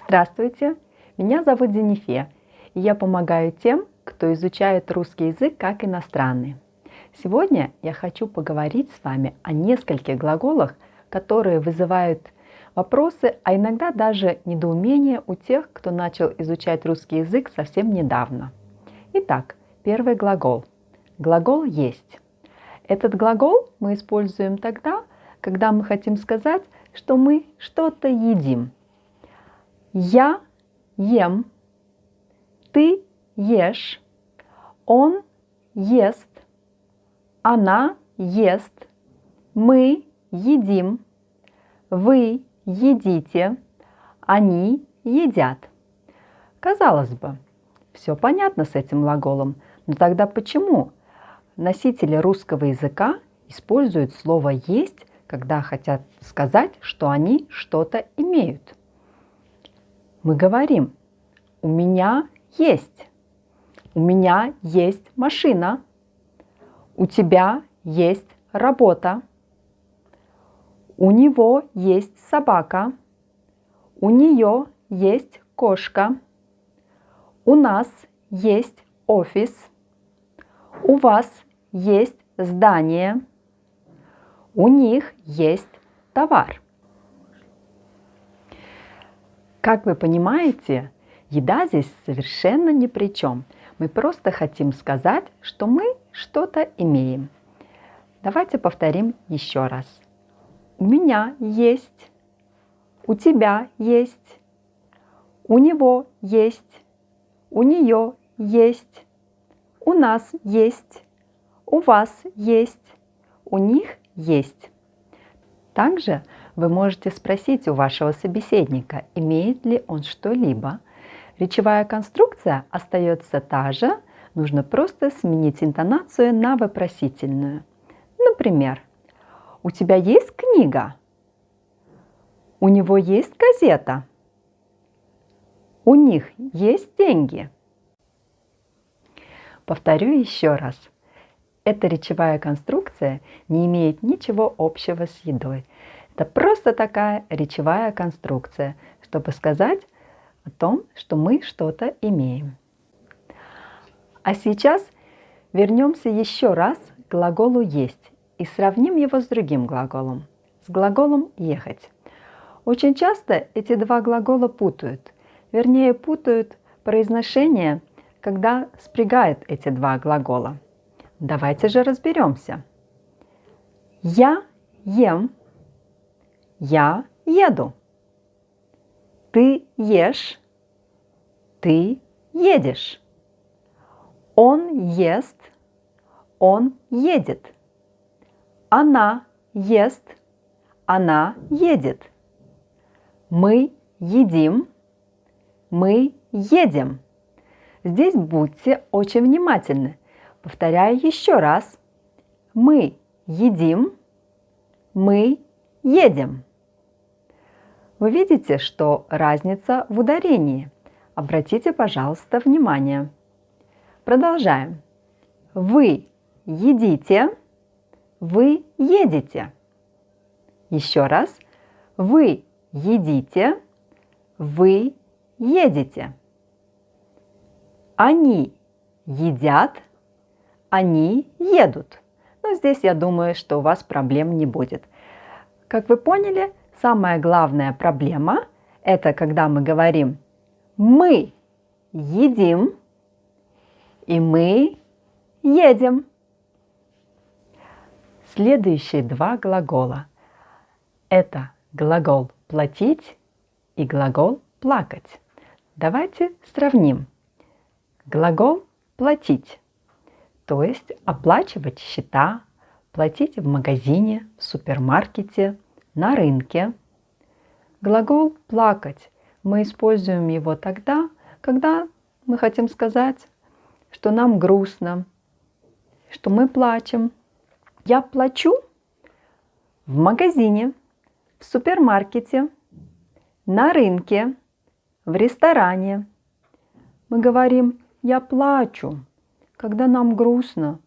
Здравствуйте, меня зовут Зенифе, и я помогаю тем, кто изучает русский язык как иностранный. Сегодня я хочу поговорить с вами о нескольких глаголах, которые вызывают вопросы, а иногда даже недоумение у тех, кто начал изучать русский язык совсем недавно. Итак, первый глагол. Глагол «есть». Этот глагол мы используем тогда, когда мы хотим сказать, что мы что-то едим. Я ем, ты ешь, он ест, она ест, мы едим, вы едите, они едят. Казалось бы, все понятно с этим глаголом, но тогда почему носители русского языка используют слово «есть», когда хотят сказать, что они что-то имеют? Мы говорим: у меня есть машина, у тебя есть работа, у него есть собака, у нее есть кошка, у нас есть офис, у вас есть здание, у них есть товар. Как вы понимаете, еда здесь совершенно ни при чем. Мы просто хотим сказать, что мы что-то имеем. Давайте повторим еще раз. У меня есть, у тебя есть, у него есть, у нее есть, у нас есть, у вас есть, у них есть. Также вы можете спросить у вашего собеседника, имеет ли он что-либо. Речевая конструкция остается та же, нужно просто сменить интонацию на вопросительную. Например, у тебя есть книга? У него есть газета? У них есть деньги? Повторю еще раз. Эта речевая конструкция не имеет ничего общего с едой. Это просто такая речевая конструкция, чтобы сказать о том, что мы что-то имеем. А сейчас вернемся еще раз к глаголу «есть» и сравним его с другим глаголом, с глаголом «ехать». Очень часто эти два глагола путают, вернее путают произношение, когда спрягают эти два глагола. Давайте же разберемся. Я ем, я еду. Ты ешь, ты едешь. Он ест, он едет. Она ест, она едет. Мы едим, мы едем. Здесь будьте очень внимательны. Повторяю еще раз. Мы едим, мы едем. Вы видите, что разница в ударении. Обратите, пожалуйста, внимание. Продолжаем. Вы едите, вы едете. Еще раз. Вы едите, вы едете. Они едят, они едут. Но здесь я думаю, что у вас проблем не будет. Как вы поняли, самая главная проблема – это когда мы говорим «мы едим» и «мы едем». Следующие два глагола – это глагол «платить» и глагол «плакать». Давайте сравним. Глагол «платить», то есть оплачивать счета, платить в магазине, в супермаркете, на рынке. Глагол «плакать» мы используем его тогда, когда мы хотим сказать, что нам грустно, что мы плачем. Я плачу в магазине, в супермаркете, на рынке, в ресторане. Мы говорим «я плачу», когда нам грустно,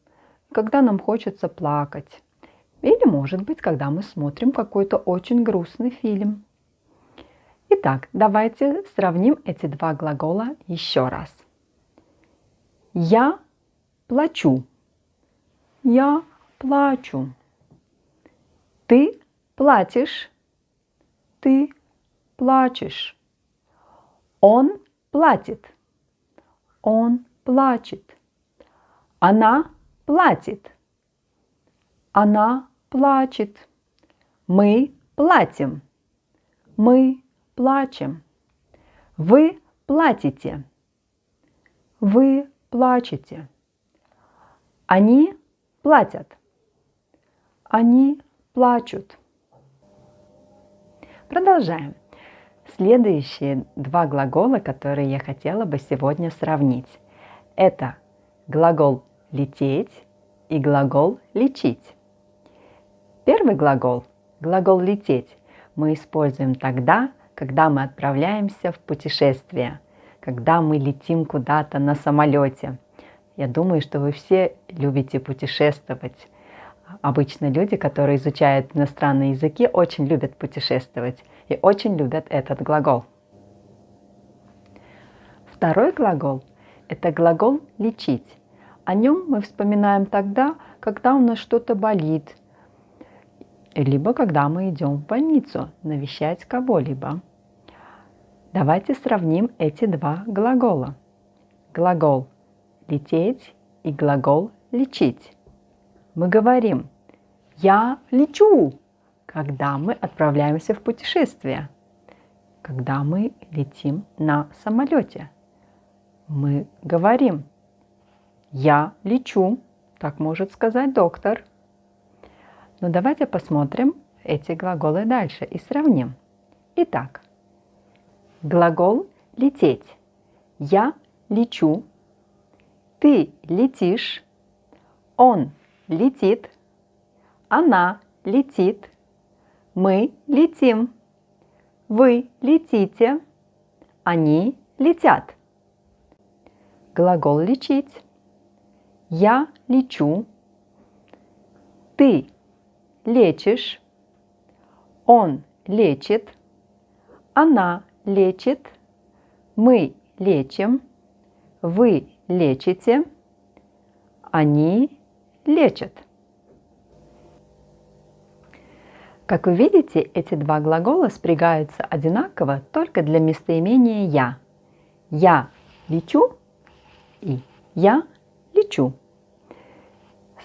когда нам хочется плакать. Или, может быть, когда мы смотрим какой-то очень грустный фильм. Итак, давайте сравним эти два глагола еще раз. Я плачу. Я плачу. Ты платишь. Ты плачешь. Он платит. Он плачет. Она платит. Она плачет. Мы платим. Мы плачем. Вы платите. Вы плачете. Они платят. Они плачут. Продолжаем. Следующие два глагола, которые я хотела бы сегодня сравнить, это глагол «лететь» и глагол «лечить». Первый глагол, глагол «лететь», мы используем тогда, когда мы отправляемся в путешествие, когда мы летим куда-то на самолете. Я думаю, что вы все любите путешествовать. Обычно люди, которые изучают иностранные языки, очень любят путешествовать и очень любят этот глагол. Второй глагол – это глагол «лечить». О нем мы вспоминаем тогда, когда у нас что-то болит, либо когда мы идем в больницу навещать кого-либо. Давайте сравним эти два глагола. Глагол «лететь» и глагол «лечить». Мы говорим «я лечу», когда мы отправляемся в путешествие, когда мы летим на самолете. Мы говорим «я лечу», так может сказать доктор. Но давайте посмотрим эти глаголы дальше и сравним. Итак, глагол «лететь». Я лечу, ты летишь, он летит, она летит, мы летим, вы летите, они летят. Глагол «лечить». Я лечу, ты лечишь, он лечит, она лечит, мы лечим, вы лечите, они лечат. Как вы видите, эти два глагола спрягаются одинаково только для местоимения «я». Я лечу и я лечу.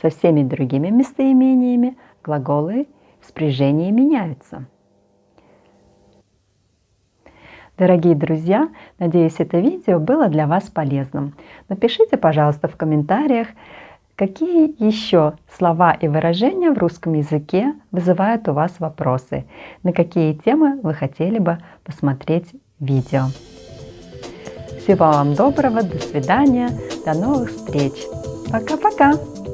Со всеми другими местоимениями глаголы в спряжении меняются. Дорогие друзья, надеюсь, это видео было для вас полезным. Напишите, пожалуйста, в комментариях, какие еще слова и выражения в русском языке вызывают у вас вопросы, на какие темы вы хотели бы посмотреть видео. Всего вам доброго, до свидания, до новых встреч. Пока-пока!